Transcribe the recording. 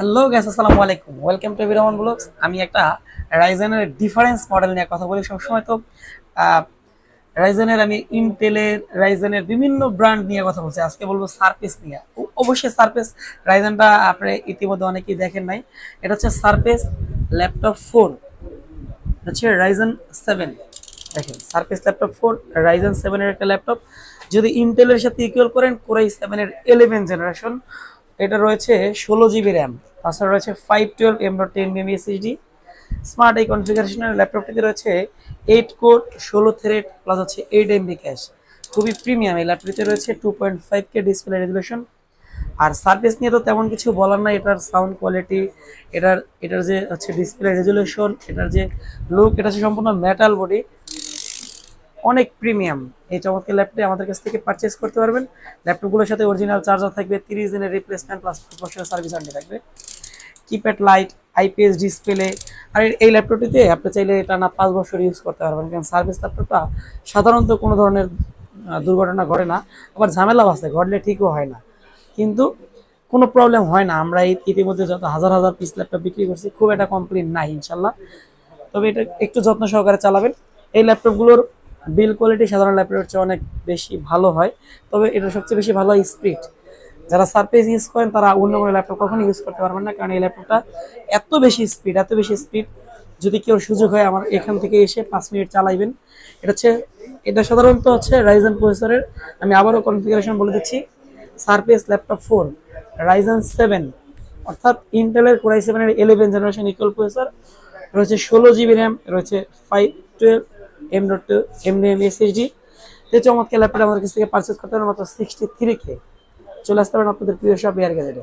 Hello guys, আসসালামু আলাইকুম। Welcome to Biraman blogs. আমি একটা রাইজেনের ডিফারেন্স মডেল নিয়ে কথা বলি সবসময়। তো রাইজেনের আমি ইন্টেলের রাইজেনের বিভিন্ন ব্র্যান্ড নিয়ে কথা বলছি। আজকে বলবো সারফেস নিয়ে। অবশ্যই সারফেস রাইজেনটা আপনি ইতিমধ্যে অনেকেই দেখেন নাই। এটা হচ্ছে সারফেস ল্যাপটপ 4, হচ্ছে রাইজেন 7। দেখেন সারফেস ল্যাপটপ 4 রাইজেন 7 এর একটা ল্যাপটপ। যদি ইন্টেলের সাথে ইকুয়াল করেন কোরাই 7 এর 11 জেনারেশন। এটা রয়েছে 16 জিবি র্যাম, তাছাড়া রয়েছে 512 M.2 এসএসডি। স্মার্ট এই কনফিগারেশনের ল্যাপটপটিতে রয়েছে 8 কোর 16 থ্রেড প্লাস হচ্ছে 8 MB ক্যাশ। খুবই প্রিমিয়াম। এই ল্যাপটপটিতে রয়েছে 2.5K ডিসপ্লে রেজুলেশন। আর সার্ভিস নিয়ে তো তেমন কিছু বলার নাই। এটার সাউন্ড কোয়ালিটি, এটার এটার যে হচ্ছে ডিসপ্লে রেজুলেশন, এটার যে লুক, এটা হচ্ছে সম্পূর্ণ মেটাল বডি, অনেক প্রিমিয়াম। এই চমৎকার ল্যাপটপটি আমাদের কাছ থেকে পারচেজ করতে পারবেন। ল্যাপটপগুলোর সাথে অরিজিনাল চার্জার থাকবে, 30 দিনের রিপ্লেসমেন্ট প্লাস 2 বছরের সার্ভিস ওয়ারেন্টি থাকবে, কিপ্যাড লাইট, আইপিএস ডিসপ্লে। আর এই ল্যাপটপটিতে আপনি চাইলে টানা 5 বছর ইউজ করতে পারবেন, কারণ সার্ভিস ল্যাপটপটা সাধারণত কোনো ধরনের দুর্ঘটনা ঘটে না। আবার ঝামেলাও আছে, ঘটলে ঠিকও হয় না, কিন্তু কোনো প্রবলেম হয় না। আমরা ইতিমধ্যে যত হাজার হাজার পিস ল্যাপটপ বিক্রি করছি, খুব একটা কমপ্লেন নাই ইনশাল্লাহ। তবে এটা একটু যত্ন সহকারে চালাবেন। এই ল্যাপটপগুলোর বিল কোয়ালিটি সাধারণ ল্যাপটপের চেয়ে অনেক বেশি ভালো হয়। তবে এটা সবচেয়ে বেশি ভালো হয় স্পিড। যারা সারফেস ইউজ করেন তারা অন্য কোনো ল্যাপটপ কখনো ইউজ করতে পারবেন না, কারণ এই ল্যাপটপটা এত বেশি স্পিড। যদি কেউ সুযোগ হয় আমার এখান থেকে এসে 5 মিনিট চালাইবেন। এটা সাধারণত হচ্ছে রাইজেন প্রসেসরের। আমি আবারও কনফিগারেশন বলে দিচ্ছি। সারফেস ল্যাপটপ 4 রাইজেন 7, অর্থাৎ ইন্টেলের কোরাই 7 এর 11 জেনারেশন ইকুয়াল প্রসেসর। রয়েছে 16 জিবি র্যাম, রয়েছে 512 M.2 এসএসডি। এই চমৎকার ল্যাপটপ আমাদের কাছ থেকে পারচেজ করতে পারেন মাত্র 63K। চলে আসতে পারেন আপনাদের প্রিয় শপ এয়ার গ্যাজেটে।